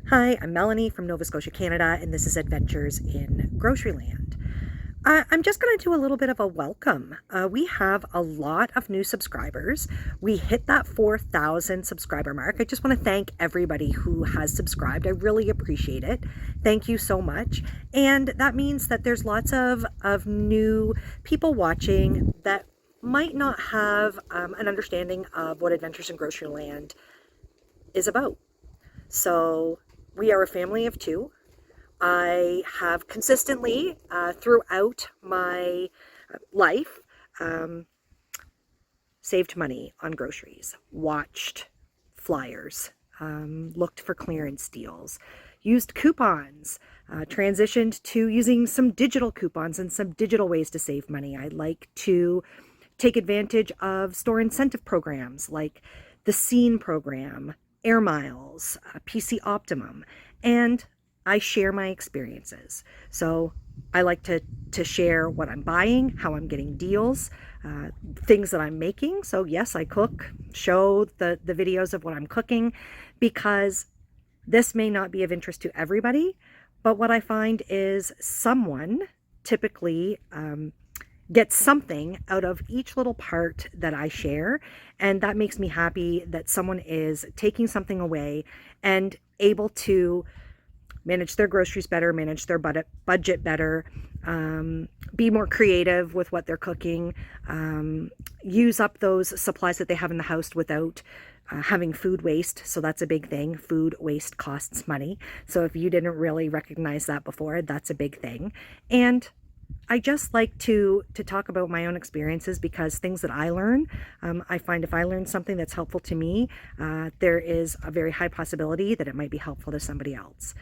Hi, I'm Melanie from Nova Scotia, Canada, and this is Adventures in Groceryland. I'm just going to do a little bit of a welcome. We have a lot of new subscribers. We hit that 4,000 subscriber mark. I just want to thank everybody who has subscribed. I really appreciate it. Thank you so much. And that means that there's lots of new people watching that might not have an understanding of what Adventures in Groceryland is about. So we are a family of two. I have consistently, throughout my life, saved money on groceries, watched flyers, looked for clearance deals, used coupons, transitioned to using some digital coupons and some digital ways to save money. I like to take advantage of store incentive programs like the Scene program, Air Miles, PC Optimum, and I share my experiences. So I like to share what I'm buying, how I'm getting deals, things that I'm making. So yes, I cook, show the videos of what I'm cooking, because this may not be of interest to everybody, but what I find is someone typically get something out of each little part that I share. And that makes me happy that someone is taking something away and able to manage their groceries better, manage their budget better, be more creative with what they're cooking, use up those supplies that they have in the house without having food waste. So that's a big thing. Food waste costs money. So if you didn't really recognize that before, that's a big thing. And I just like to talk about my own experiences, because things that I learn, I find if I learn something that's helpful to me, there is a very high possibility that it might be helpful to somebody else.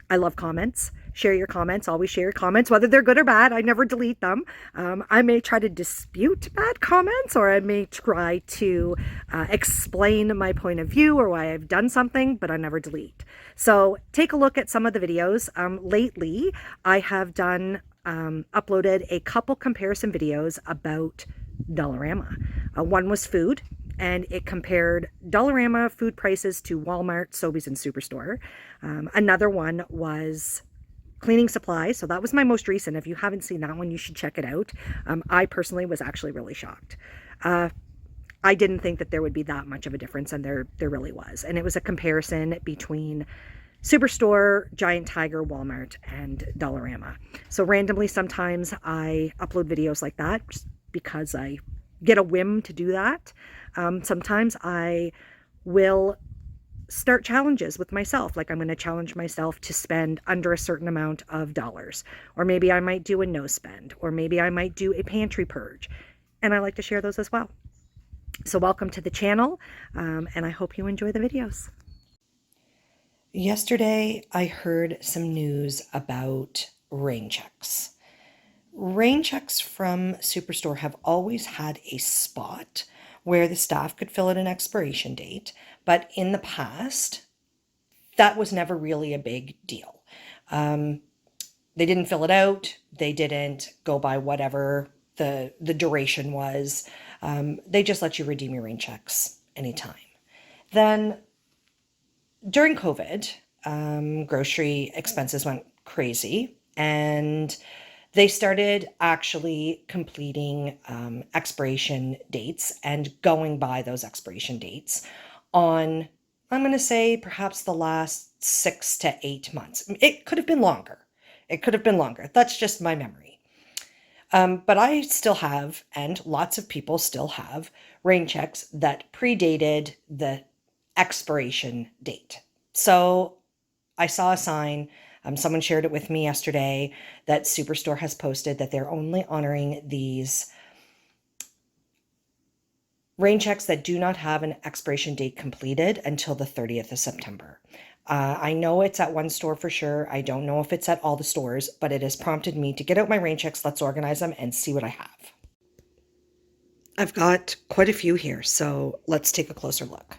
I love comments. Share your comments. Always share your comments, whether they're good or bad. I never delete them. I may try to dispute bad comments, or I may try to explain my point of view or why I've done something, but I never delete. So take a look at some of the videos. Lately, I have uploaded a couple comparison videos about Dollarama. One was food, and it compared Dollarama food prices to Walmart, Sobeys, and Superstore. Another one was cleaning supplies. So that was my most recent. If you haven't seen that one, you should check it out. I personally was actually really shocked. I didn't think that there would be that much of a difference, and there really was. And it was a comparison between Superstore, Giant Tiger, Walmart, and Dollarama. So randomly, sometimes I upload videos like that just because I get a whim to do that. Sometimes I will start challenges with myself. Like I'm going to challenge myself to spend under a certain amount of dollars, or maybe I might do a no spend, or maybe I might do a pantry purge. And I like to share those as well. So welcome to the channel, and I hope you enjoy the videos. Yesterday, I heard some news about rain checks. Rain checks from Superstore have always had a spot where the staff could fill in an expiration date, but in the past, that was never really a big deal. They didn't fill it out. They didn't go by whatever the duration was. They just let you redeem your rain checks anytime. Then during COVID, grocery expenses went crazy, and they started actually completing expiration dates and going by those expiration dates on, I'm going to say, perhaps the last 6 to 8 months. It could have been longer. It could have been longer. That's just my memory. But I still have, and lots of people still have, rain checks that predated the expiration date. So I saw a sign, someone shared it with me yesterday, that Superstore has posted that they're only honoring these rain checks that do not have an expiration date completed until the 30th of September. I know it's at one store for sure. I don't know if it's at all the stores, but it has prompted me to get out my rain checks. Let's organize them and see what I have. I've got quite a few here, so let's take a closer look.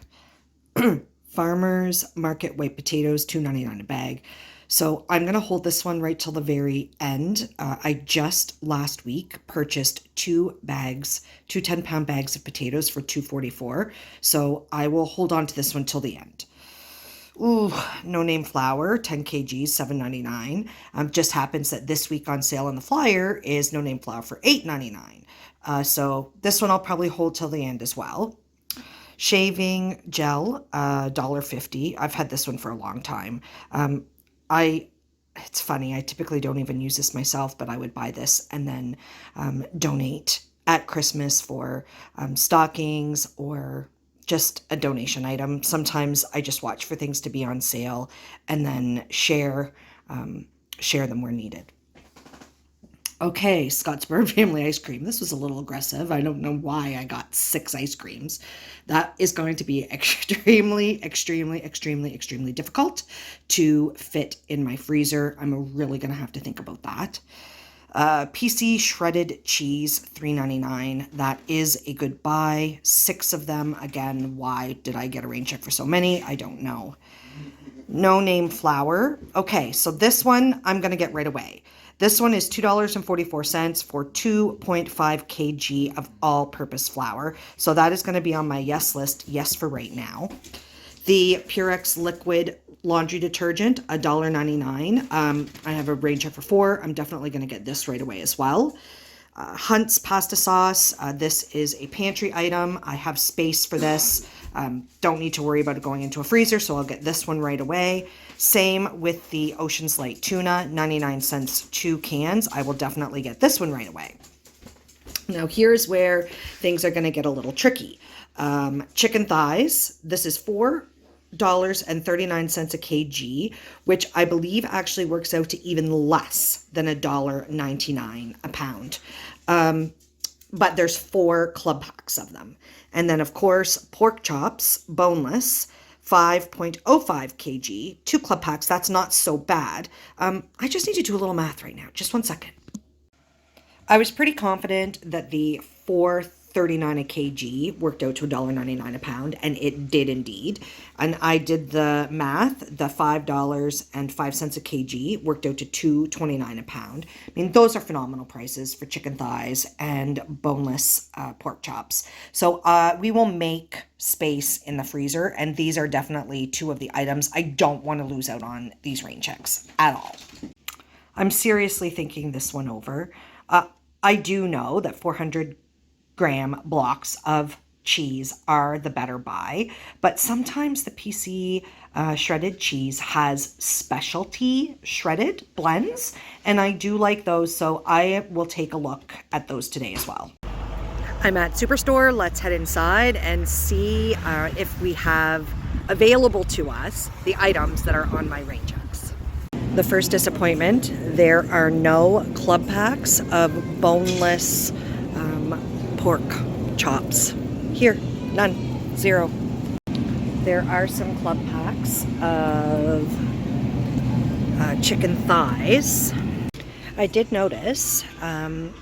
Farmers Market white potatoes, $2.99 a bag. So I'm going to hold this one right till the very end. I just last week purchased two 10-pound bags of potatoes for $2.44. So I will hold on to this one till the end. Ooh, no name flour, 10 kgs, $7.99. Just happens that this week on sale on the flyer is no name flour for $8.99. So this one I'll probably hold till the end as well. Shaving gel, $1.50. I've had this one for a long time. I It's funny, I typically don't even use this myself, but I would buy this and then donate at Christmas for stockings or just a donation item. Sometimes I just watch for things to be on sale and then share them where needed. Okay, Scottsburg family ice cream. This was a little aggressive. I don't know why I got 6 ice creams. That is going to be extremely, extremely, extremely, extremely difficult to fit in my freezer. I'm really going to have to think about that. PC shredded cheese, $3.99. That is a good buy. 6 of them. Again, why did I get a rain check for so many? I don't know. No name flour. Okay, so this one I'm going to get right away. This one is $2.44 for 2.5 kg of all-purpose flour. So that is going to be on my yes list, yes for right now. The Purex liquid laundry detergent, $1.99. I have a rain check for 4. I'm definitely going to get this right away as well. Hunt's pasta sauce. This is a pantry item. I have space for this. Don't need to worry about it going into a freezer, so I'll get this one right away. Same with the Ocean's Light tuna, 99 cents, 2 cans. I will definitely get this one right away. Now here's where things are going to get a little tricky. Chicken thighs. This is $4.39 a kg, which I believe actually works out to even less than $1.99 a pound. But there's 4 club packs of them. And then, of course, pork chops, boneless, 5.05 kg, 2 club packs. That's not so bad. I just need to do a little math right now. Just one second. I was pretty confident that the 4.39 a kg worked out to $1.99 a pound, and it did indeed. And I did the math. The $5.05 a kg worked out to $2.29 a pound. I mean, those are phenomenal prices for chicken thighs and boneless pork chops. So we will make space in the freezer, and these are definitely 2 of the items I don't want to lose out on these rain checks at all. I'm seriously thinking this one over. I do know that 400-gram blocks of cheese are the better buy, but sometimes the PC shredded cheese has specialty shredded blends, and I do like those, so I will take a look at those today as well. I'm at Superstore. Let's head inside and see if we have available to us the items that are on my rain checks. The first disappointment, there are no club packs of boneless pork chops. Here, none, 0. There are some club packs of chicken thighs. I did notice on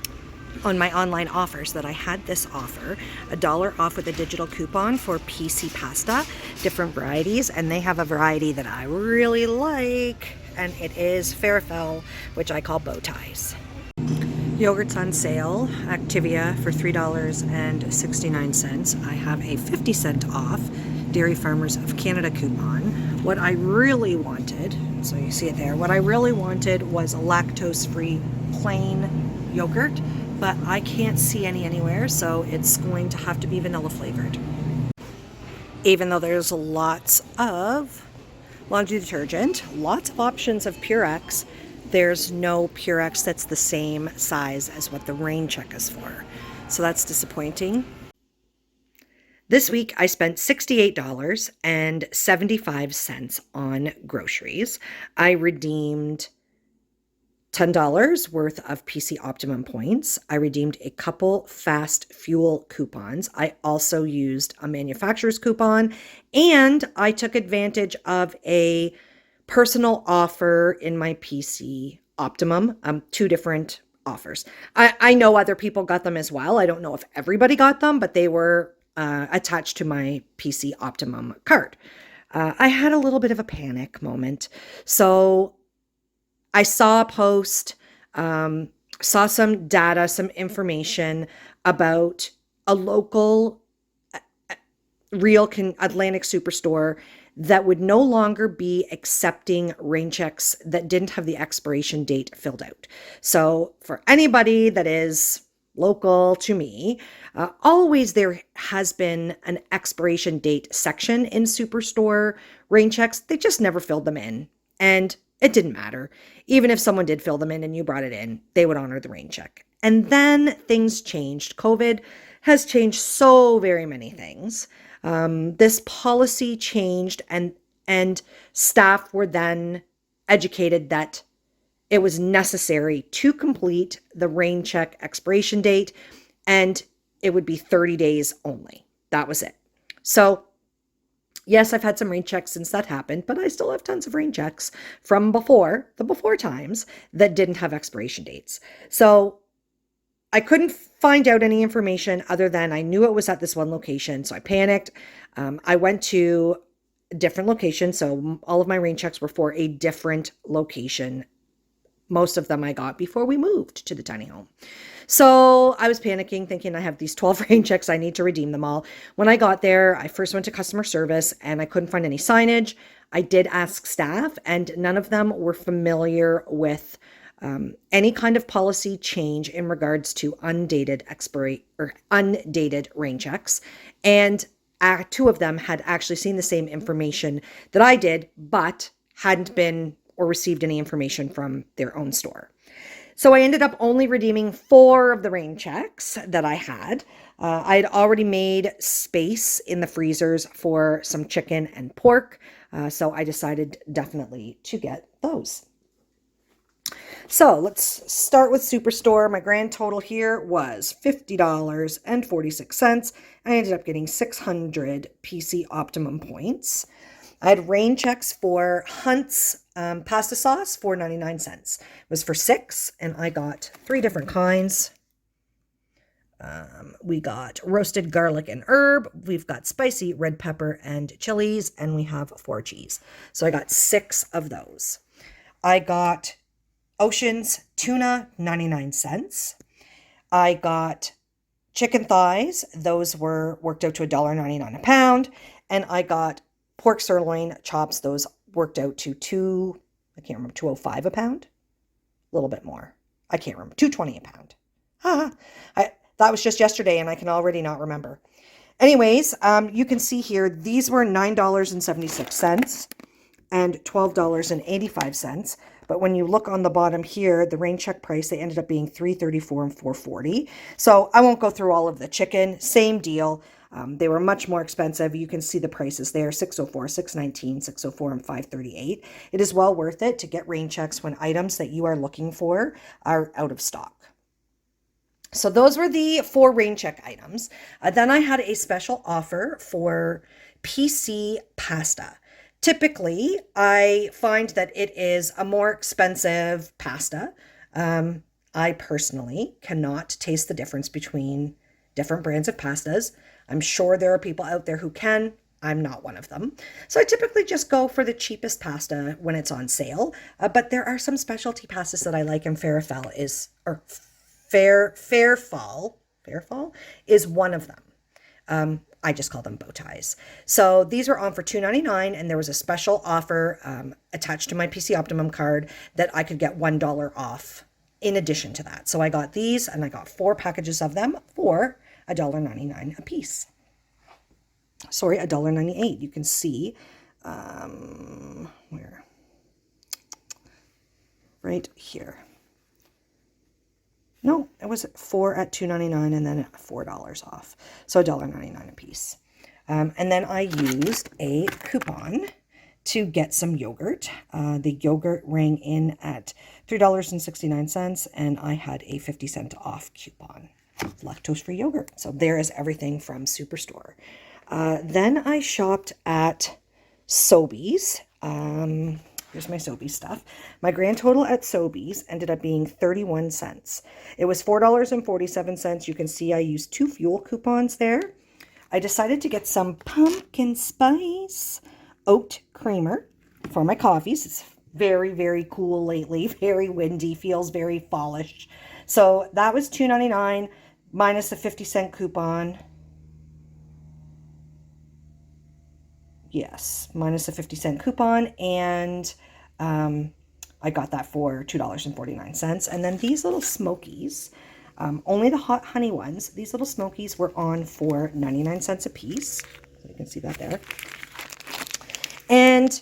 my online offers that I had this offer, $1 off with a digital coupon for PC pasta, different varieties, and they have a variety that I really like, and it is Farafel, which I call bow ties. Yogurt's on sale, Activia for $3.69. I have a 50-cent off Dairy Farmers of Canada coupon. What I really wanted, so you see it there, what I really wanted was a lactose-free plain yogurt, but I can't see any anywhere, so it's going to have to be vanilla flavored. Even though there's lots of laundry detergent, lots of options of Purex, there's no Purex that's the same size as what the rain check is for. So that's disappointing. This week I spent $68.75 on groceries. I redeemed $10 worth of PC Optimum points. I redeemed a couple fast fuel coupons. I also used a manufacturer's coupon, and I took advantage of a personal offer in my PC Optimum, 2 different offers. I know other people got them as well. I don't know if everybody got them, but they were attached to my PC Optimum card. I had a little bit of a panic moment. So I saw a post, saw some data, some information about a local real Atlantic Superstore that would no longer be accepting rain checks that didn't have the expiration date filled out. So for anybody that is local to me, always there has been an expiration date section in Superstore rain checks. They just never filled them in. And it didn't matter. Even if someone did fill them in and you brought it in, they would honor the rain check. And then things changed. COVID has changed so very many things. This policy changed, and staff were then educated that it was necessary to complete the rain check expiration date, and it would be 30 days only. That was it. So yes, I've had some rain checks since that happened, but I still have tons of rain checks from the before times that didn't have expiration dates. So I couldn't find out any information other than I knew it was at this one location. So I panicked. I went to a different location. So all of my rain checks were for a different location. Most of them I got before we moved to the tiny home. So I was panicking, thinking I have these 12 rain checks. I need to redeem them all. When I got there, I first went to customer service and I couldn't find any signage. I did ask staff and none of them were familiar with any kind of policy change in regards to undated rain checks. And two of them had actually seen the same information that I did, but hadn't been or received any information from their own store. So I ended up only redeeming 4 of the rain checks that I had. I had already made space in the freezers for some chicken and pork. So I decided definitely to get those. So let's start with Superstore. My grand total here was $50.46. I ended up getting 600 PC Optimum points. I had rain checks for Hunt's pasta sauce, $4.99. It was for 6, and I got 3 different kinds. We got roasted garlic and herb. We've got spicy red pepper and chilies, and we have 4 cheese. So I got 6 of those. I got Ocean's tuna, 99 cents. I got chicken thighs. Those were worked out to $1.99 a pound. And I got pork sirloin chops. Those worked out to $2.05 a pound. A little bit more. I can't remember. $2.20 a pound. That was just yesterday and I can already not remember. Anyways, you can see here, these were $9.76 and $12.85. But when you look on the bottom here, the rain check price, they ended up being $3.34 and $4.40. So I won't go through all of the chicken. Same deal. They were much more expensive. You can see the prices there, $6.04, $6.19, $6.04, and $5.38. It is well worth it to get rain checks when items that you are looking for are out of stock. So those were the 4 rain check items. Then I had a special offer for PC pasta. Typically, I find that it is a more expensive pasta. I personally cannot taste the difference between different brands of pastas. I'm sure there are people out there who can. I'm not one of them. So I typically just go for the cheapest pasta when it's on sale. But there are some specialty pastas that I like, and Fairfall is one of them. I just call them bow ties. So these were on for $2.99, and there was a special offer attached to my PC Optimum card that I could get $1 off in addition to that. So I got these, and I got 4 packages of them for $1.99 a piece. Sorry, $1.98. You can see where? Right here. No, it was 4 at $2.99 and then $4 off. So $1.99 a piece. And then I used a coupon to get some yogurt. The yogurt rang in at $3.69 and I had a 50-cent off coupon. Lactose-free yogurt. So there is everything from Superstore. Then I shopped at Sobeys. Here's my Sobeys stuff. My grand total at Sobeys ended up being 31 cents. It was $4.47. You can see I used 2 fuel coupons there. I decided to get some pumpkin spice oat creamer for my coffees. It's very, very cool lately. Very windy. Feels very fallish. So that was $2.99 minus a 50-cent coupon. Yes, minus a 50-cent coupon, and I got that for $2.49. And then these little Smokies, only the hot honey ones, these little Smokies were on for 99 cents a piece. So you can see that there. And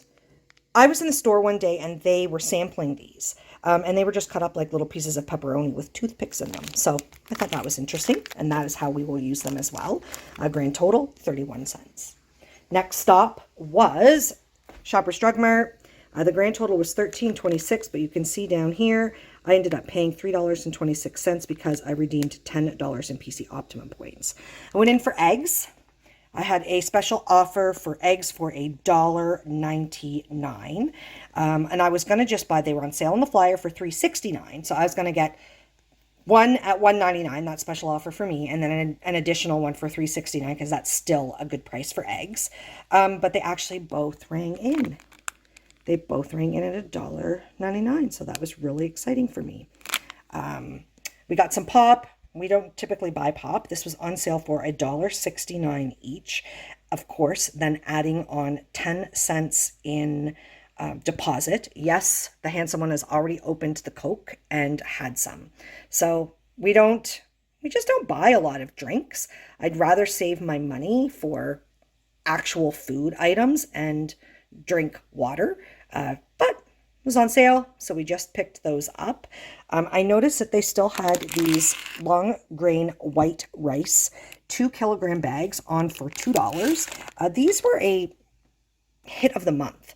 I was in the store one day and they were sampling these. And they were just cut up like little pieces of pepperoni with toothpicks in them. So I thought that was interesting. And that is how we will use them as well. Grand total, 31 cents. Next stop was Shoppers Drug Mart. The grand total was $13.26, but you can see down here, I ended up paying $3.26 because I redeemed $10 in PC Optimum points. I went in for eggs. I had a special offer for eggs for $1.99. And I was going to just buy, they were on sale on the flyer for $3.69. So I was going to get one at $1.99, that special offer for me, and then an additional one for $3.69 because that's still a good price for eggs. But they actually both rang in. They both rang in at $1.99, so that was really exciting for me. We got some pop. We don't typically buy pop. This was on sale for $1.69 each. Of course, then adding on 10 cents in deposit. Yes, the handsome one has already opened the Coke and had some. So we just don't buy a lot of drinks. I'd rather save my money for actual food items and drink water. But it was on sale, so we just picked those up. I noticed that they still had these long grain white rice 2-kilogram bags on for $2. These were a hit of the month.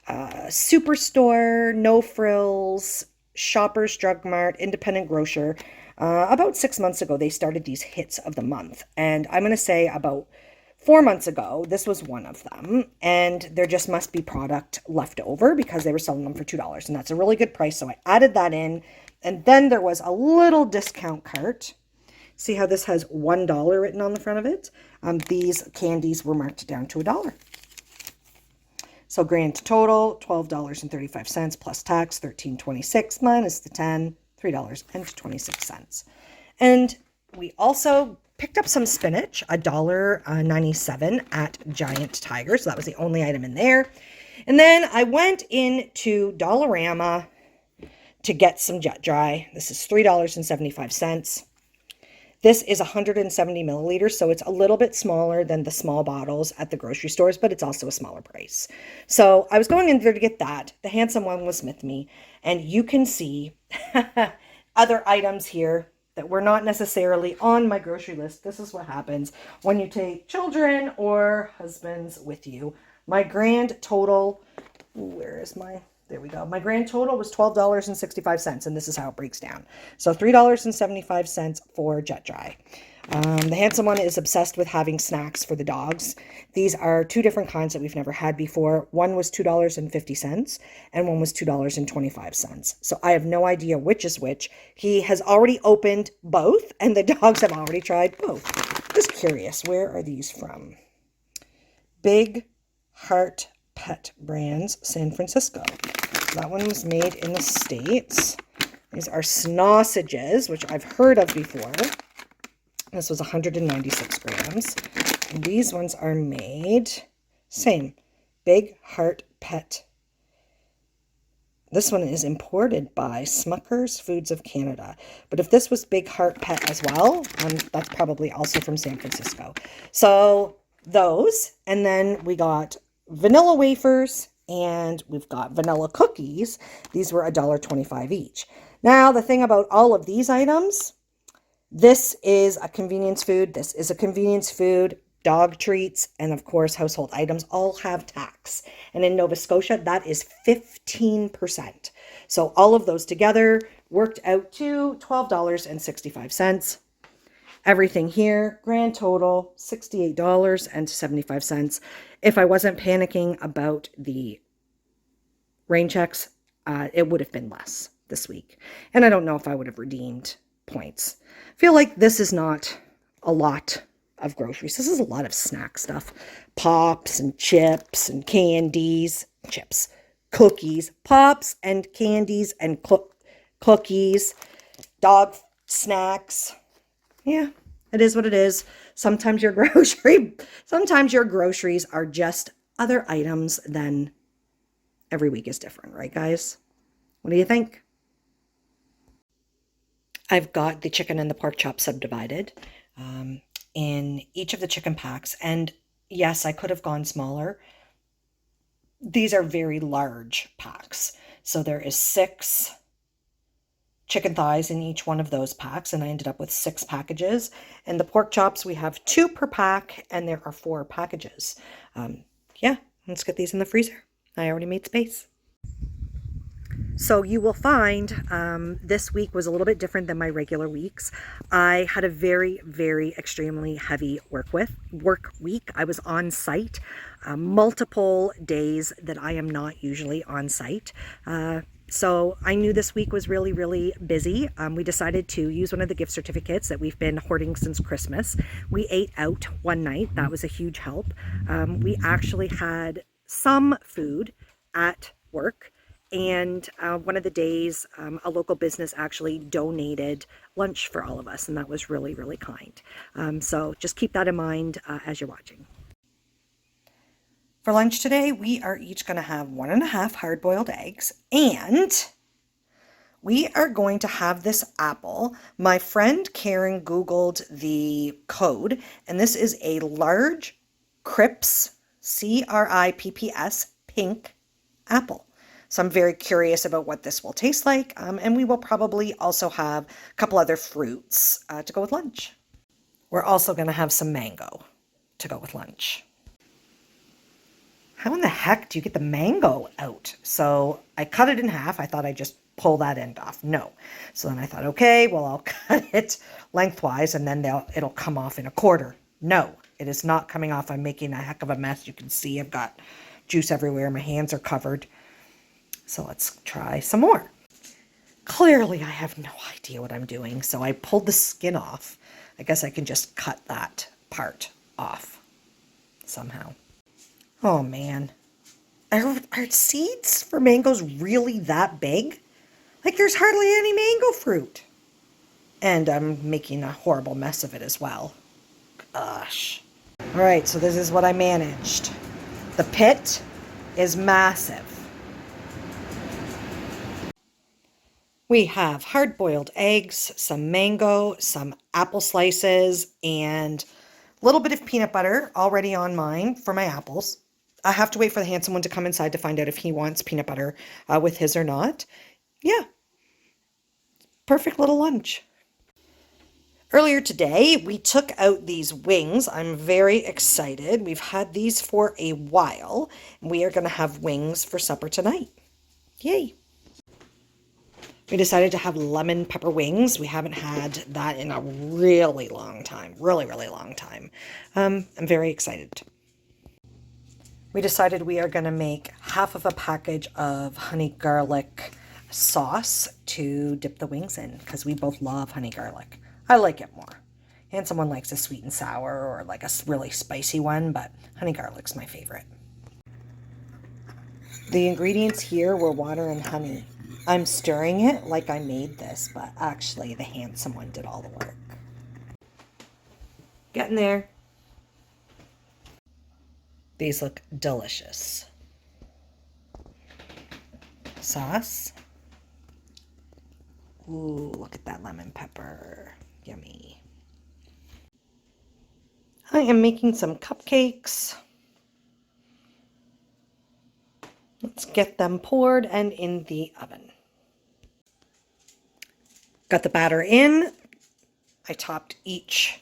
Superstore, No Frills, Shoppers Drug Mart, Independent Grocer. About 6 months ago, they started these hits of the month. And I'm going to say about 4 months ago, this was one of them. And there just must be product left over because they were selling them for $2. And that's a really good price. So I added that in. And then there was a little discount cart. See how this has $1 written on the front of it? These candies were marked down to $1. So grand total, $12.35 plus tax, $13.26 minus the 10, $3.26. And we also picked up some spinach, $1.97 at Giant Tiger. So that was the only item in there. And then I went into Dollarama to get some Jet Dry. This is $3.75. This is 170 milliliters, so it's a little bit smaller than the small bottles at the grocery stores, but it's also a smaller price. So I was going in there to get that. The handsome one was with me, and you can see other items here that were not necessarily on my grocery list. This is what happens when you take children or husbands with you. My grand total, there we go. My grand total was $12.65, and this is how it breaks down. So $3.75 for Jet Dry. The handsome one is obsessed with having snacks for the dogs. These are two different kinds that we've never had before. One was $2.50 and one was $2.25. So I have no idea which is which. He has already opened both and the dogs have already tried both. Just curious, where are these from? Big Heart Pet Brands, San Francisco. That one was made in the States. These are sausages, which I've heard of before. This was 196 grams. And these ones are made, same, Big Heart Pet. This one is imported by Smucker's Foods of Canada. But if this was Big Heart Pet as well, that's probably also from San Francisco. So those, and then we got vanilla wafers, and we've got vanilla cookies. These were $1.25 each. Now, the thing about all of these items, this is a convenience food. This is a convenience food. Dog treats, and of course, household items all have tax. And in Nova Scotia, that is 15%. So all of those together worked out to $12.65. Everything here, grand total, $68.75. If I wasn't panicking about the rain checks, it would have been less this week. And I don't know if I would have redeemed points. I feel like this is not a lot of groceries. This is a lot of snack stuff. Pops and chips and candies. Chips, cookies, pops and candies and cookies, dog snacks. Yeah, it is what it is. Sometimes your groceries are just other items, then every week is different, right, guys? What do you think? I've got the chicken and the pork chop subdivided in each of the chicken packs. And yes, I could have gone smaller. These are very large packs. So there is 6 chicken thighs in each one of those packs, and I ended up with 6 packages. And the pork chops, we have 2 per pack, and there are 4 packages. Yeah, let's get these in the freezer. I already made space. So you will find this week was a little bit different than my regular weeks. I had a very, very extremely heavy work week. I was on site multiple days that I am not usually on site. So I knew this week was really, really busy. We decided to use one of the gift certificates that we've been hoarding since Christmas. We ate out one night. That was a huge help. We actually had some food at work. And one of the days, a local business actually donated lunch for all of us, and that was really, really kind. So just keep that in mind as you're watching. For lunch today, we are each going to have 1.5 hard-boiled eggs, and we are going to have this apple. My friend Karen Googled the code, and this is a large Crips, C-R-I-P-P-S, pink apple. So I'm very curious about what this will taste like. And we will probably also have a couple other fruits to go with lunch. We're also going to have some mango to go with lunch. How in the heck do you get the mango out? So I cut it in half. I thought I'd just pull that end off. No. So then I thought, okay, well, I'll cut it lengthwise and then it'll come off in a quarter. No, it is not coming off. I'm making a heck of a mess. You can see I've got juice everywhere. My hands are covered. So let's try some more. Clearly, I have no idea what I'm doing, so I pulled the skin off. I guess I can just cut that part off somehow. Oh, man. Are seeds for mangoes really that big? Like, there's hardly any mango fruit. And I'm making a horrible mess of it as well. Gosh. All right, so this is what I managed. The pit is massive. We have hard-boiled eggs, some mango, some apple slices, and a little bit of peanut butter already on mine for my apples. I have to wait for the handsome one to come inside to find out if he wants peanut butter with his or not. Yeah, perfect little lunch. Earlier today, we took out these wings. I'm very excited. We've had these for a while. We are going to have wings for supper tonight. Yay. We decided to have lemon pepper wings. We haven't had that in a really long time. Really, really long time. I'm very excited. We decided we are going to make half of a package of honey garlic sauce to dip the wings in because we both love honey garlic. I like it more. And someone likes a sweet and sour or like a really spicy one, but honey garlic's my favorite. The ingredients here were water and honey. I'm stirring it like I made this, but actually the handsome one did all the work. Getting there. These look delicious. Sauce. Ooh, look at that lemon pepper. Yummy. I am making some cupcakes. Let's get them poured and in the oven. Got the batter in. I topped each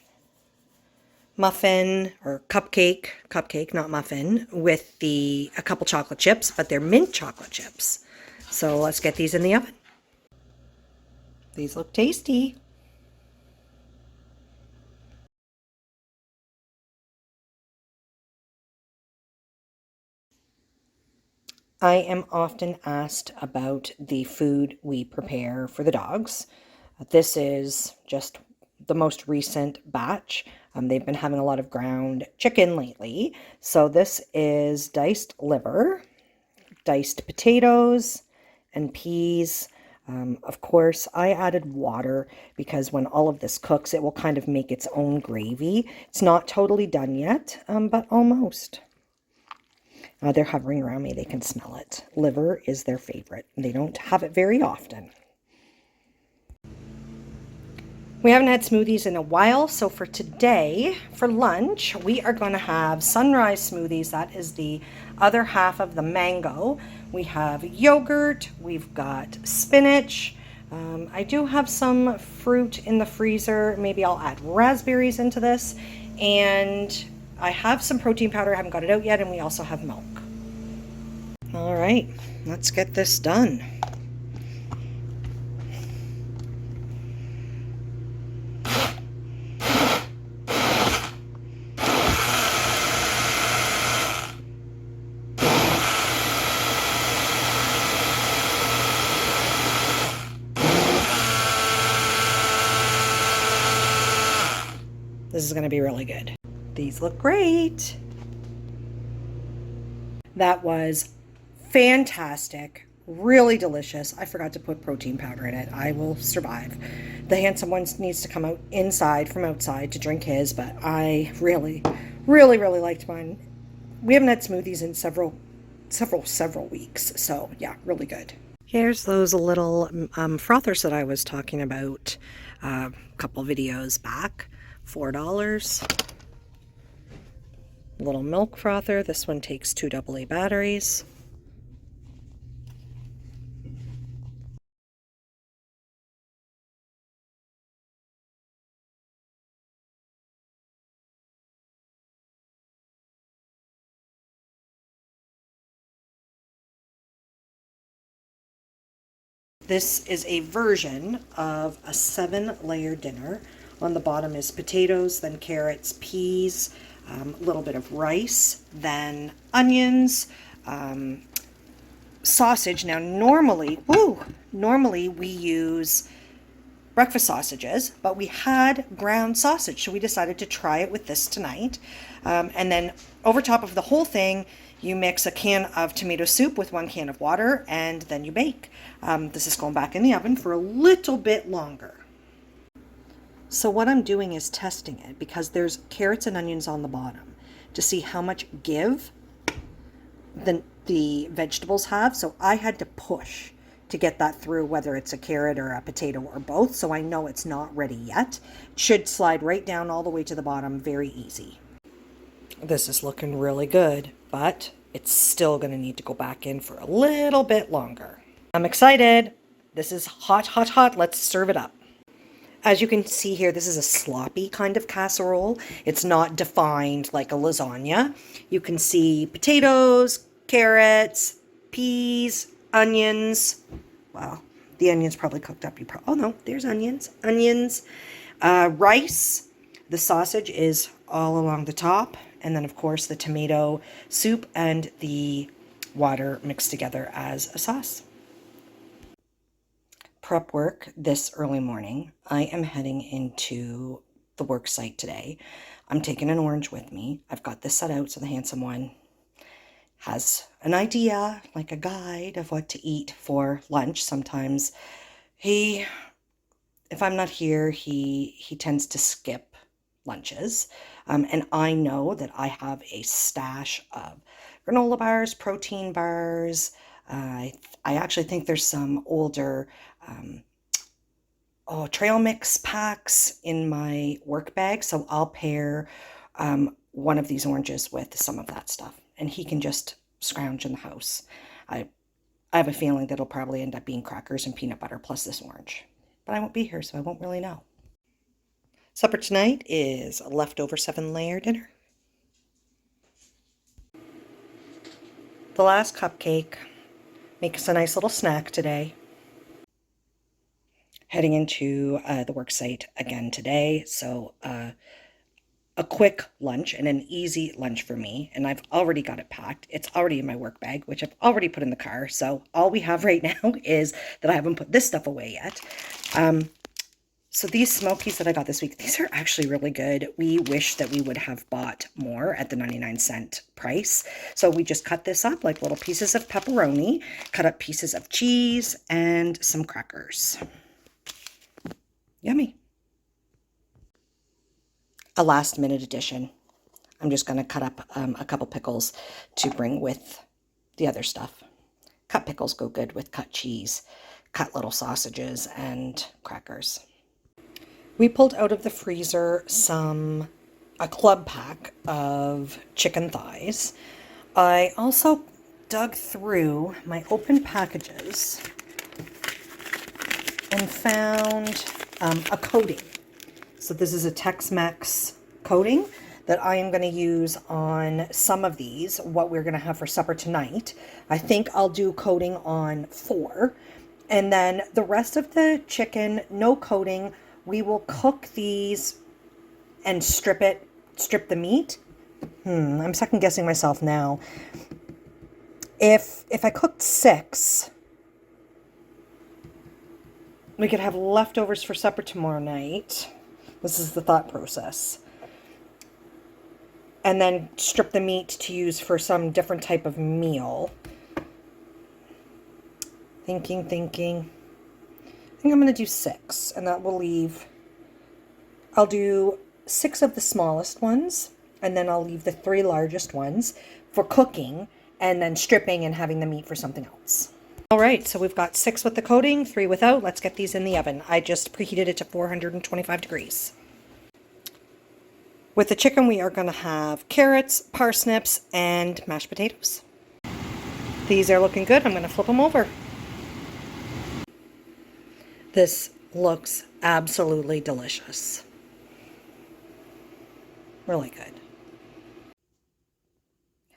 muffin or cupcake, not muffin, with a couple chocolate chips, but they're mint chocolate chips. So let's get these in the oven. These look tasty. I am often asked about the food we prepare for the dogs. This is just the most recent batch. They've been having a lot of ground chicken lately. So this is diced liver, diced potatoes, and peas. Of course, I added water because when all of this cooks, it will kind of make its own gravy. It's not totally done yet, but almost. They're hovering around me. They can smell it. Liver is their favorite. They don't have it very often. We haven't had smoothies in a while, so for today, for lunch, we are going to have sunrise smoothies. That is the other half of the mango. We have yogurt, we've got spinach. I do have some fruit in the freezer. Maybe I'll add raspberries into this. And I have some protein powder. I haven't got it out yet, and we also have milk. All right, let's get this done. This is going to be really good. These look great. That was fantastic. Really delicious. I forgot to put protein powder in it. I will survive. The handsome one needs to come out inside from outside to drink his, but I really, really, really liked mine. We haven't had smoothies in several weeks. So yeah, really good. Here's those little frothers that I was talking about a couple videos back. $4. Little milk frother. This one takes 2 AA batteries. This is a version of a 7-layer dinner. On the bottom is potatoes, then carrots, peas, a little bit of rice, then onions, sausage. Now normally we use breakfast sausages, but we had ground sausage, so we decided to try it with this tonight. And then over top of the whole thing, you mix a can of tomato soup with 1 can of water, and then you bake. This is going back in the oven for a little bit longer. So what I'm doing is testing it because there's carrots and onions on the bottom to see how much give the vegetables have. So I had to push to get that through, whether it's a carrot or a potato or both. So I know it's not ready yet. It should slide right down all the way to the bottom, very easy. This is looking really good, but it's still going to need to go back in for a little bit longer. I'm excited. This is hot, hot, hot. Let's serve it up. As you can see here, this is a sloppy kind of casserole. It's not defined like a lasagna. You can see potatoes, carrots, peas, onions. Wow, the onions probably cooked up. Oh no, there's onions. Rice. The sausage is all along the top. And then of course the tomato soup and the water mixed together as a sauce. Prep work this early morning. I am heading into the work site today. I'm taking an orange with me. I've got this set out so the handsome one has an idea, like a guide of what to eat for lunch. Sometimes if I'm not here, he tends to skip lunches. And I know that I have a stash of granola bars, protein bars. I actually think there's some older trail mix packs in my work bag. So I'll pair one of these oranges with some of that stuff. And he can just scrounge in the house. I have a feeling that it'll probably end up being crackers and peanut butter plus this orange. But I won't be here, so I won't really know. Supper tonight is a leftover 7-layer dinner. The last cupcake makes a nice little snack today. Heading into the work site again today, so a quick lunch and an easy lunch for me, and I've already got it packed. It's already in my work bag, which I've already put in the car, so all we have right now is that I haven't put this stuff away yet. So these Smokies that I got this week, these are actually really good. We wish that we would have bought more at the 99-cent price. So we just cut this up like little pieces of pepperoni, cut up pieces of cheese, and some crackers. Yummy. A last minute addition. I'm just going to cut up a couple pickles to bring with the other stuff. Cut pickles go good with cut cheese, cut little sausages, and crackers. We pulled out of the freezer a club pack of chicken thighs. I also dug through my open packages and found a coating. So this is a Tex-Mex coating that I am going to use on some of these, what we're going to have for supper tonight. I think I'll do coating on 4. And then the rest of the chicken, no coating. We will cook these and strip the meat. I'm second guessing myself now. If I cooked 6, we could have leftovers for supper tomorrow night. This is the thought process. And then strip the meat to use for some different type of meal. Thinking. I think I'm going to do 6, and that will leave, I'll do 6 of the smallest ones, and then I'll leave the 3 largest ones for cooking, and then stripping and having the meat for something else. All right, so we've got 6 with the coating, 3 without. Let's get these in the oven. I just preheated it to 425 degrees. With the chicken, we are going to have carrots, parsnips, and mashed potatoes. These are looking good. I'm going to flip them over. This looks absolutely delicious. Really good.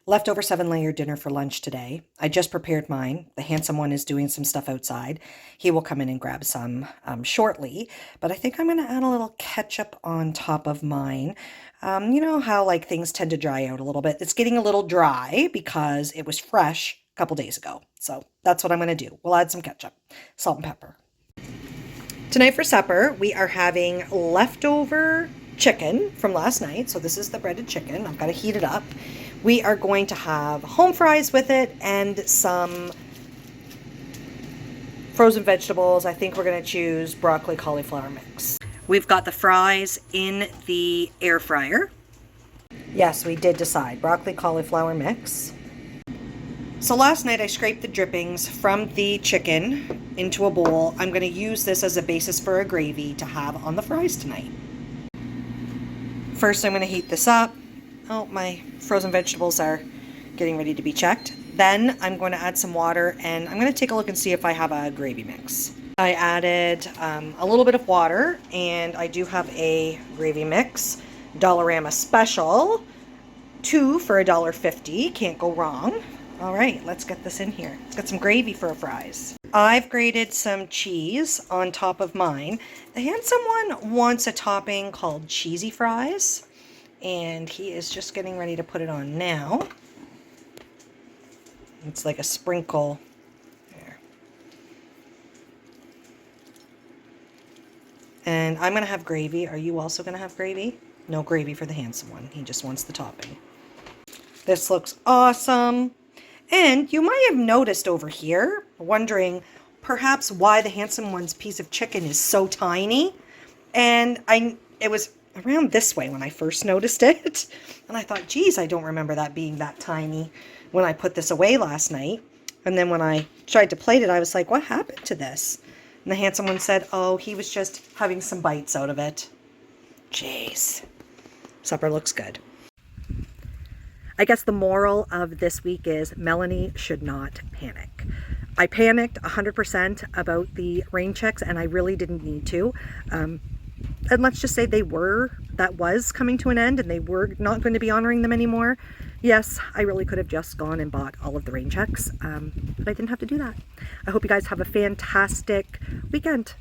Leftover 7-layer dinner for lunch today. I just prepared mine. The handsome one is doing some stuff outside. He will come in and grab some shortly, but I think I'm going to add a little ketchup on top of mine. You know how like things tend to dry out a little bit. It's getting a little dry because it was fresh a couple days ago. So that's what I'm going to do. We'll add some ketchup, salt and pepper. Tonight for supper, we are having leftover chicken from last night. So this is the breaded chicken. I've got to heat it up. We are going to have home fries with it and some frozen vegetables. I think we're going to choose broccoli cauliflower mix. We've got the fries in the air fryer. Yes, we did decide. Broccoli cauliflower mix. So last night I scraped the drippings from the chicken into a bowl. I'm going to use this as a basis for a gravy to have on the fries tonight. First I'm going to heat this up. Oh, my frozen vegetables are getting ready to be checked. Then I'm going to add some water and I'm going to take a look and see if I have a gravy mix. I added a little bit of water and I do have a gravy mix. Dollarama special. 2 for $1.50. Can't go wrong. All right, let's get this in here. Let's get some gravy for our fries. I've grated some cheese on top of mine. The handsome one wants a topping called cheesy fries. And he is just getting ready to put it on now. It's like a sprinkle there. And I'm going to have gravy. Are you also going to have gravy? No gravy for the handsome one. He just wants the topping. This looks awesome. And you might have noticed over here, wondering perhaps why the handsome one's piece of chicken is so tiny. And it was around this way when I first noticed it. And I thought, geez, I don't remember that being that tiny when I put this away last night. And then when I tried to plate it, I was like, what happened to this? And the handsome one said, oh, he was just having some bites out of it. Jeez. Supper looks good. I guess the moral of this week is Melanie should not panic. I panicked 100% about the rain checks, and I really didn't need to. And let's just say that was coming to an end and they were not going to be honoring them anymore. Yes, I really could have just gone and bought all of the rain checks, but I didn't have to do that. I hope you guys have a fantastic weekend.